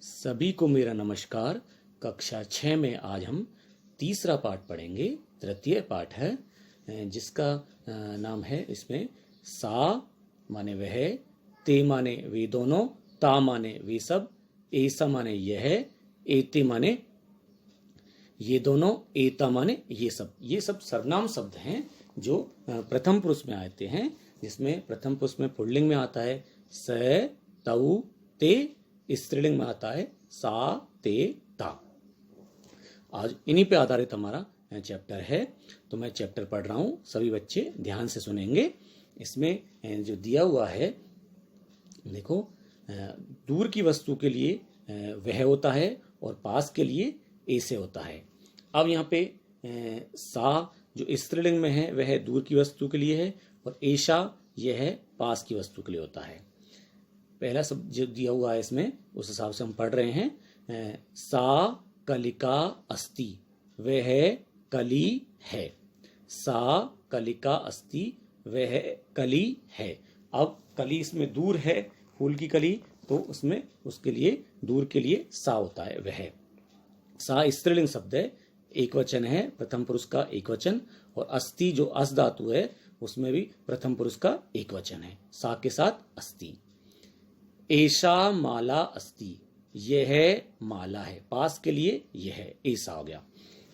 सभी को मेरा नमस्कार। कक्षा 6 में आज हम तीसरा पाठ पढ़ेंगे। तृतीय पाठ है जिसका नाम है इसमें सा माने वह, ते माने वे दोनों, ता माने वे सब, ऐसा माने यह, एते माने ये दोनों, एता माने ये सब। ये सब सर्वनाम शब्द हैं जो प्रथम पुरुष में आते हैं, जिसमें प्रथम पुरुष में पुल्लिंग में आता है स, तऊ, ते, स्त्रीलिंग में आता है सा, ते, ता। आज इन्हीं पे आधारित हमारा चैप्टर है, तो मैं चैप्टर पढ़ रहा हूँ, सभी बच्चे ध्यान से सुनेंगे। इसमें जो दिया हुआ है देखो, दूर की वस्तु के लिए वह होता है और पास के लिए ऐसे होता है। अब यहाँ पे सा जो स्त्रीलिंग में है वह दूर की वस्तु के लिए है और ऐशा यह पास की वस्तु के लिए होता है। पहला शब्द जो दिया हुआ है इसमें उस हिसाब से हम पढ़ रहे हैं। सा कलिका अस्ति, वह कली है। सा कलिका अस्ति, वह कली है। अब कली इसमें दूर है, फूल की कली, तो उसमें उसके लिए दूर के लिए सा होता है वह। सा स्त्रीलिंग शब्द है, एक वचन है, प्रथम पुरुष का एक वचन। और अस्ति जो अस धातु है उसमें भी प्रथम पुरुष का एक वचन है, सा के साथ अस्ति। ऐशा माला अस्ति, यह माला है, पास के लिए यह, ऐसा हो गया।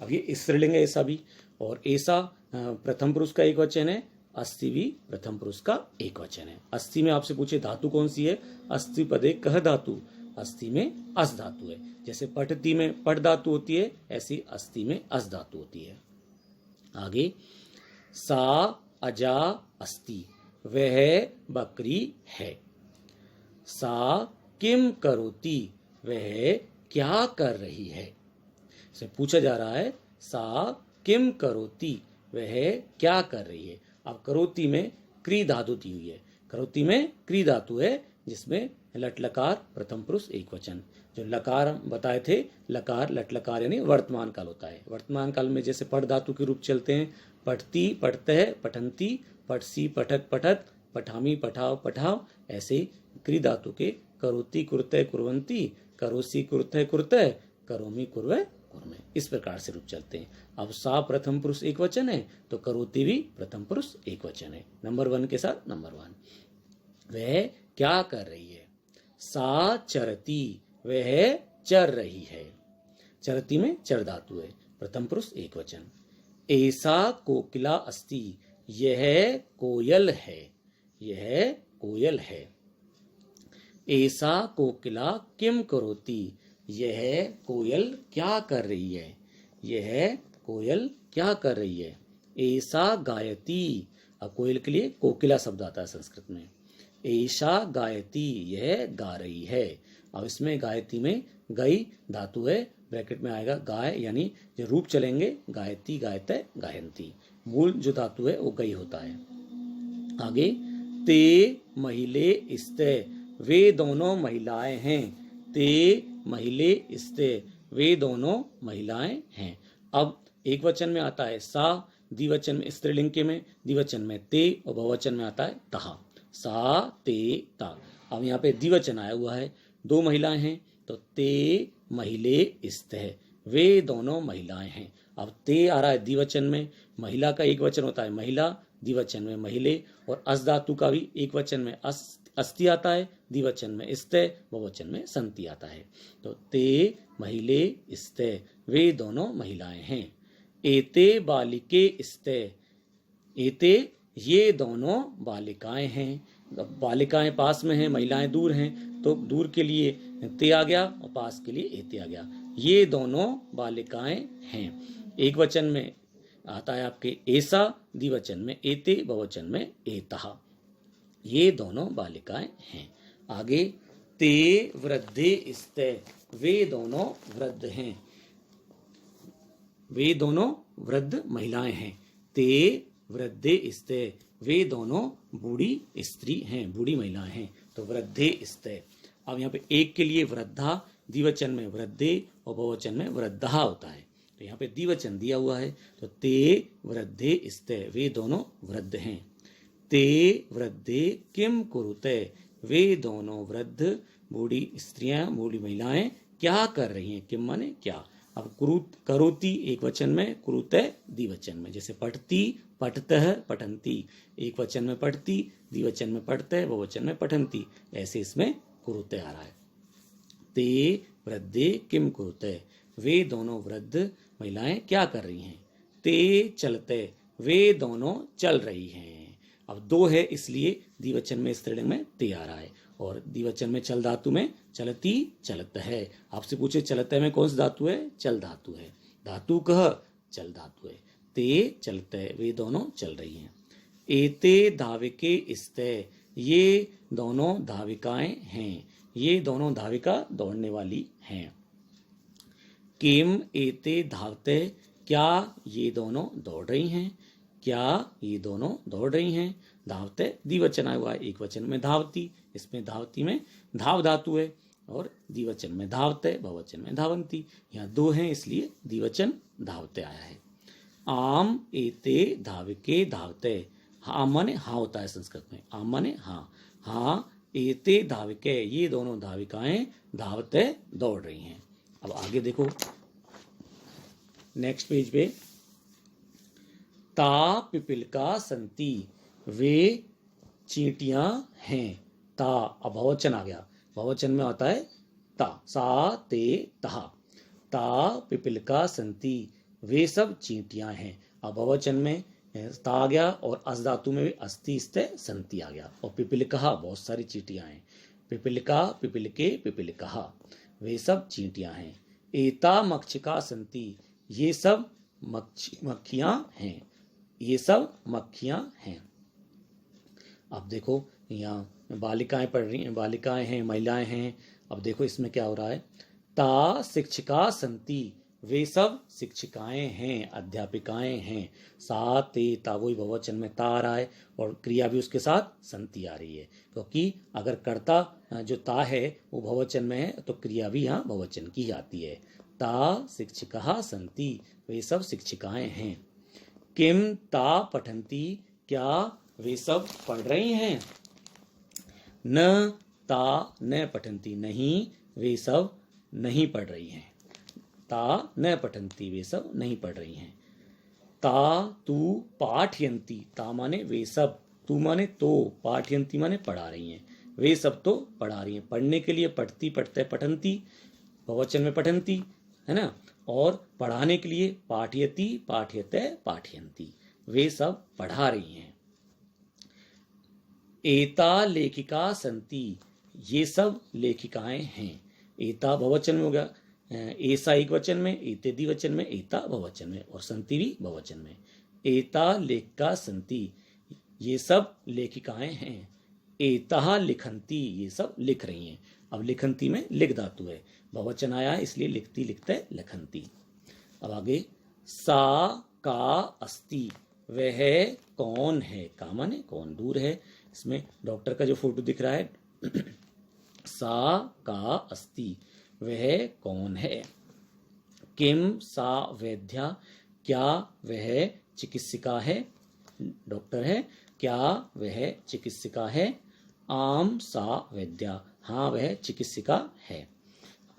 अब ये स्त्रीलिंग है ऐसा भी, और ऐसा प्रथम पुरुष का एक वचन है, अस्ति भी प्रथम पुरुष का एक वचन है। अस्ति में आपसे पूछे धातु कौन सी है, अस्ति पदे कह धातु, अस्ति में अस धातु है। जैसे पठती में पट धातु होती है, ऐसी अस्ति में अस धातु होती है। आगे सा अजा अस्ति, वह बकरी है। सा किम करोति, वह क्या कर रही है। से पूछा जा रहा है सा किम करोति, वह क्या कर रही है। अब करोति में क्री धातु दी हुई है, करोति में क्री धातु है जिसमें लट लकार प्रथम पुरुष एक वचन। जो लकार हम बताए थे, लकार लट लकार यानी वर्तमान काल होता है। वर्तमान काल में जैसे पठ धातु के रूप चलते हैं, पठती पठते, पठंती, पठसी पठक पठत, पठामी पठाव पठाव, ऐसे क्री धातु के करोति कुरुते कुर्वंती, करोसी कुरुते कुरुते, करोमी कुर्वे कुर्मे, इस प्रकार से रूप चलते हैं। अब सा प्रथम पुरुष एक वचन है तो करोति भी प्रथम पुरुष एक वचन है, नंबर 1 के साथ नंबर 1। वह क्या कर रही है। सा चरती, वह चर रही है। चरती में चर धातु है, प्रथम पुरुष एक वचन। ऐसा कोकिला अस्ति, यह कोयल है, यह कोयल है। ऐसा कोकिला किम करोति, यह कोयल क्या कर रही है, यह कोयल क्या कर रही है। ऐसा गायती, अब कोयल के लिए कोकिला शब्द आता है संस्कृत में। ऐशा गायती, यह गा रही है। अब इसमें गायती में गई धातु है, ब्रैकेट में आएगा गाय, यानी जो रूप चलेंगे गायती गायते गायंती, मूल जो धातु है वो गई होता है। आगे ते महिले स्ते, वे दोनों महिलाएं हैं। ते महिले स्ते, वे दोनों महिलाएं हैं। अब एक वचन में आता है सा, द्विवचन में स्त्रीलिंग के में द्विवचन में ते, और बहुवचन में आता है तहा। सा ते ता। अब यहाँ पे द्विवचन आया हुआ है, दो महिलाएं हैं, तो ते महिले स्ते, वे दोनों महिलाएं हैं। अब ते आ रहा है द्विवचन में, महिला का एक वचन होता है महिला, द्विवचन में महिले, और अस धातु का भी एक वचन में अस्ति आता है, द्विवचन में स्ते, बहुवचन में संति आता है। तो ते महिले स्ते, वे दोनों महिलाएं हैं। एते बालिके स्ते, एते ये दोनों बालिकाएं हैं। बालिकाएं पास में हैं, महिलाएं दूर हैं, तो दूर के लिए ते आ गया और पास के लिए एते आ गया। ये दोनों बालिकाएं हैं। एक वचन में आता है आपके ऐसा, द्विवचन में एते, बहुवचन में एतः, ये दोनों बालिकाएं हैं। आगे ते वृद्धे स्ते, वे दोनों वृद्ध हैं, वे दोनों वृद्ध महिलाएं हैं। ते वृद्धे स्ते, वे दोनों बूढ़ी स्त्री हैं, बूढ़ी महिलाएं हैं, तो वृद्धे स्ते। अब यहाँ पे एक के लिए वृद्धा, द्विवचन में वृद्धे और बहुवचन में वृद्धा होता है, तो यहाँ पे द्विवचन दिया हुआ है, तो ते वृद्धे स्ते, वे दोनों वृद्ध हैं। ते वृद्धे किम कुरुते, वे दोनों वृद्ध बूढ़ी स्त्रियां बूढ़ी महिलाएं क्या कर रही हैं। किम माने क्या। अब करोति एक वचन में, कुरुतः द्विवचन में। जैसे पठती पठतः पठंती, एक वचन में पठती, द्विवचन में पठतः, बहुवचन में पठंती। ऐसे इसमें कुरुतः आ रहा है। ते वृद्धे किम कुरुते, वे दोनों वृद्ध महिलाएं क्या कर रही हैं। ते चलते, वे दोनों चल रही हैं। अब दो है इसलिए द्विवचन में स्त्रीलिंग में ते आ रहा है, और द्विवचन में चल धातु में चलती चलत है। आपसे पूछे चलत में कौन सा धातु है, चल धातु है। धातु कह, चल धातु है। ते चलते, वे दोनों चल रही हैं। एते धाविके स्ते, ये दोनों धाविकाएं हैं, ये दोनों धाविका दौड़ने वाली हैं। किम एते धावते, क्या ये दोनों दौड़ रही हैं, क्या ये दोनों दौड़ रही हैं। धावते द्विवचन आया हुआ है, एक वचन में धावती, इसमें धावती में धाव धातु है, और द्विवचन में धावते, बहुवचन में धावंती। यहाँ दो हैं इसलिए द्विवचन धावते आया है। आम एते धाविके धावते, आम माने हाँ होता है संस्कृत में, आम माने हाँ, हाँ एते धाविके, ये दोनों धाविकाएं धावते दौड़ रही हैं। अब आगे देखो नेक्स्ट पेज पे, ता पिपीलिका संति, वे चींटियां हैं। ता अब बहुवचन आ गया, बहुवचन में आता है ता, सा ते तहा। ता पिपीलिका संति, वे सब चींटियां हैं। अब बहुवचन में ता आ गया, और अस धातु में भी अस्ति स्ते संति आ गया, और पिपीलिका बहुत सारी चींटियां हैं। पिपीलिका पिपीलिके पिपीलिका, वे सब चींटियां हैं। एता मक्षिका संति, ये सब मक्खियां हैं, ये सब मक्खियां हैं। अब देखो यहाँ बालिकाएं पढ़ रही हैं, बालिकाएं हैं, महिलाएं हैं। अब देखो इसमें क्या हो रहा है, ता शिक्षिका संति, वे सब शिक्षिकाएं हैं, अध्यापिकाएं हैं। सा ते ता, वही बहुवचन में ता आ रहा है, और क्रिया भी उसके साथ संति आ रही है, क्योंकि अगर कर्ता जो ता है वो बहुवचन में है तो क्रिया भी यहाँ बहुवचन की आती है। ता शिक्षिका संति, वे सब शिक्षिकाएं हैं। किम ता पठंती, क्या वे सब पढ़ रही हैं। न ता न पठंती, नहीं वे सब नहीं पढ़ रही हैं। ता न पठंती, वे सब नहीं पढ़ रही हैं। ता तू पाठयंती, ता माने वे सब, तू माने तो, पाठयंती माने पढ़ा रही हैं, वे सब तो पढ़ा रही हैं। पढ़ने के लिए पढ़ती पढ़ते पठंती, बहुवचन में पठंती है ना, और पढ़ाने के लिए पाठयति पाठयते पाठयंती, वे सब पढ़ा रही हैं। एता लेखिका संति, ये सब लेखिकाएं हैं। एता बहुवचन में हो गया, ऐसा एक वचन में, एते द्विवचन में, एता बहुवचन में, और संति भी बहुवचन में। एता लेखिका संति, ये सब लेखिकाएं हैं। एता लिखंती, ये सब लिख रही हैं। अब लिखंती में लिख धातु है, बहुवचन आया है इसलिए लिखती लिखते लिखंती। अब आगे, सा का अस्ति, वह कौन है। का माने कौन, दूर है। इसमें डॉक्टर का जो फोटो दिख रहा है, सा का अस्ति, वह कौन है। किम सा वैद्या, क्या वह चिकित्सिका है, डॉक्टर है, क्या वह चिकित्सिका है। आम सा वैद्या, हाँ वह चिकित्सिका है।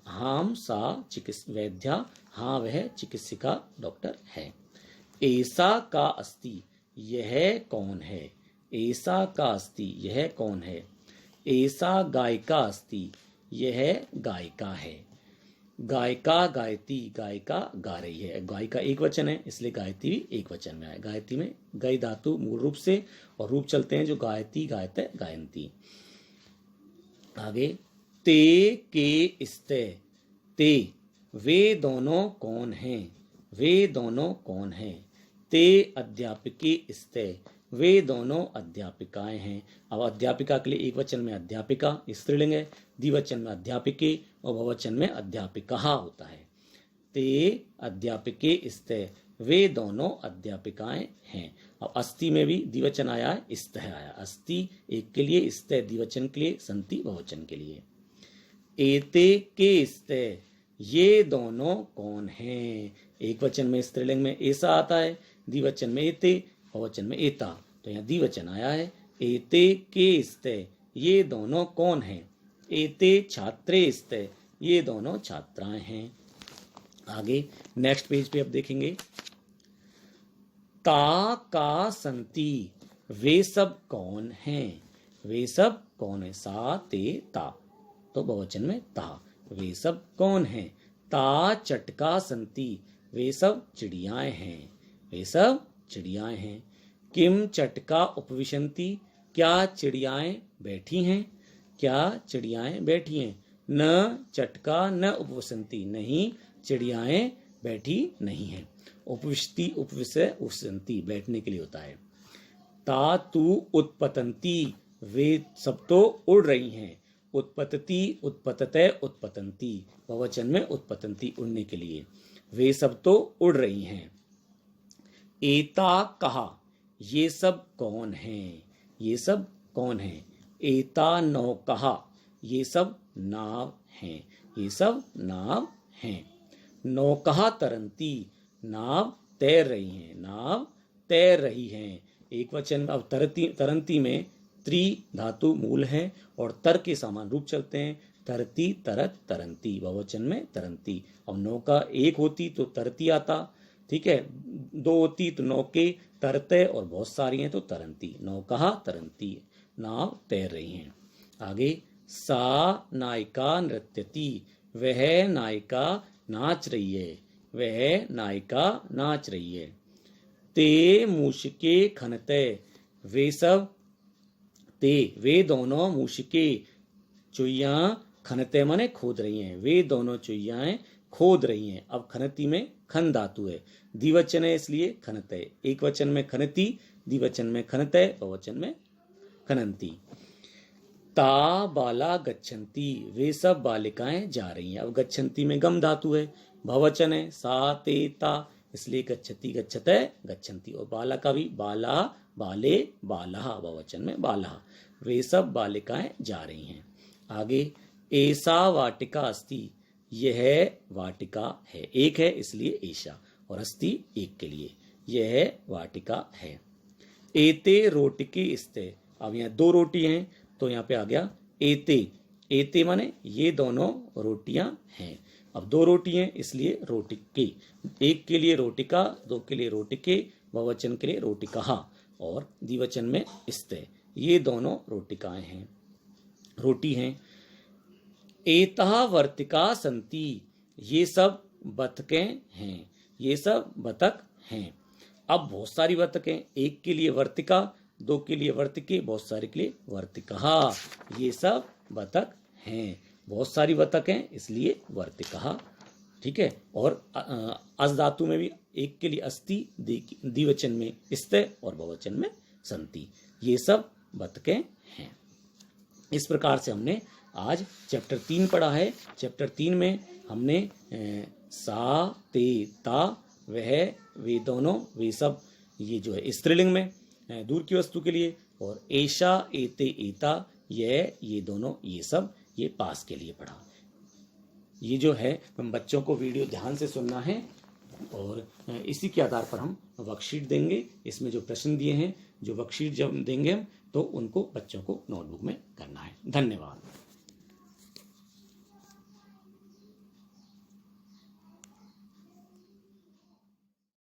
आम सा वैद्या, हाँ वह चिकित्सिका डॉक्टर है। ऐसा का अस्ति, यह कौन है। ऐसा का अस्ति, यह कौन है। ऐसा गायिका अस्ति, यह गायिका है। गायिका गायती, गायिका गा रही है। गायिका एक वचन है इसलिए गायती भी एक वचन में आए। गायती में गई धातु मूल रूप से, और रूप चलते हैं जो गायती गायते गायंती। आगे, ते के स्ते, ते वे दोनों कौन हैं, वे दोनों कौन हैं। ते अध्यापिकी स्ते, वे दोनों अध्यापिकाएं हैं। अब अध्यापिका के लिए एक वचन में अध्यापिका स्त्रीलिंग है, द्विवचन में अध्यापिके, और बहुवचन में अध्यापिका होता है। ते अध्यापिके स्ते, वे दोनों अध्यापिकाएं हैं। अब अस्ति में भी द्विवचन आया है, स्तः आया। अस्ति एक के लिए, स्तः द्विवचन के लिए, संति बहुवचन के लिए। एते के स्तः, ये दोनों कौन हैं। एक वचन में स्त्रीलिंग में ऐसा आता है, द्विवचन में एते, बहुवचन में एता, तो यहाँ द्विवचन आया है। एते के स्तः, ये दोनों कौन हैं? एते छात्रे स्ते, ये दोनों छात्राएं हैं। आगे नेक्स्ट पेज पे अब देखेंगे, ता का संति, वे सब कौन हैं? वे सब कौन है? सा ते ता, तो बहुवचन में ता, वे सब कौन हैं? ता चटका संति, वे सब चिड़ियाएं हैं। वे सब चिड़ियाएं हैं। किम चटका उपविशंति, क्या चिड़ियाएं बैठी हैं? क्या चिड़ियाएं बैठी हैं? न चटका न उपवसंती, नहीं चिड़ियाएं बैठी नहीं हैं। उपविशति उपविशय उपसंती बैठने के लिए होता है। ता तू उत्पतंती, वे सब तो उड़ रही हैं। उत्पतति उत्पतते उत्पतंती, बहुवचन में उत्पतंती उड़ने के लिए। वे सब तो उड़ रही हैं। एता कहा, ये सब कौन हैं? ये सब कौन हैं? एता नौ कहा, ये सब नाव हैं। ये सब नाव हैं। नौकहा तरंती, नाव तैर रही हैं। नाव तैर रही हैं। एक वचन। अब तरंती में त्रि धातु मूल है और तर के समान रूप चलते हैं। तरती तरत तरंती, बहुवचन में तरंती। अब नौका एक होती तो तरती आता, ठीक है, दो होती तो नौके तरते और बहुत सारी हैं तो तरंती। नौकहा तरंती, नाव तैर रही हैं। आगे, सा नायिका नृत्यति, वह नायिका नाच रही है। वह नायिका नाच रही है। ते मूषिके खनते, वे सब ते वे दोनों मूषिके चुईया खनते माने खोद रही हैं। वे दोनों चुईयाएं खोद रही हैं। अब खनती में खन धातु है, द्विवचन है इसलिए खनते। एक वचन में खनती, द्विवचन में खनते, बहुवचन में खनंती। ता बाला गच्छन्ति, वे सब बालिकाएं जा रही हैं। अब गच्छन्ति में गम धातु है, बहुवचन है। सा ते ता, इसलिए गच्छति गच्छते गच्छन्ति। और बाला का भी बाला बाले बालहा, बहुवचन में बालहा। वे सब बालिकाएं जा रही हैं। आगे, ऐसा वाटिका अस्ति, यह वाटिका है। एक है इसलिए ऐसा, और अस्ति एक के लिए। यह वाटिका है। एते रोटिके स्ते, अब यहाँ दो रोटी हैं तो यहाँ पे आ गया एते। एते माने ये दोनों रोटियां हैं। अब दो रोटी हैं इसलिए रोटिके। एक के लिए रोटिका, दो के लिए रोटिके, बहुवचन के लिए रोटिका, और द्विवचन में स्ते। ये दोनों रोटिकाएं हैं, रोटी हैं। एता वर्तिका संति, ये सब बतखें हैं। ये सब बतख हैं। अब बहुत सारी बतखें, एक के लिए वर्तिका, दो के लिए वर्तिके, बहुत सारे के लिए वर्तिका। ये सब बतख हैं। बहुत सारी बतख हैं इसलिए वर्तिका, ठीक है। और अस धातु में भी एक के लिए अस्ति, द्विवचन में स्ते और बहुवचन में संति। ये सब बतखें हैं। इस प्रकार से हमने आज चैप्टर 3 पढ़ा है। चैप्टर 3 में हमने सा ते ता, वह वे दोनों वे सब, ये जो है स्त्रीलिंग में दूर की वस्तु के लिए, और ऐशा एते एता, यह ये दोनों ये सब, ये पास के लिए पढ़ा। ये जो है हम बच्चों को वीडियो ध्यान से सुनना है, और इसी के आधार पर हम वर्कशीट देंगे। इसमें जो प्रश्न दिए हैं, जो वर्कशीट जब देंगे हम, तो उनको बच्चों को नोटबुक में करना है। धन्यवाद।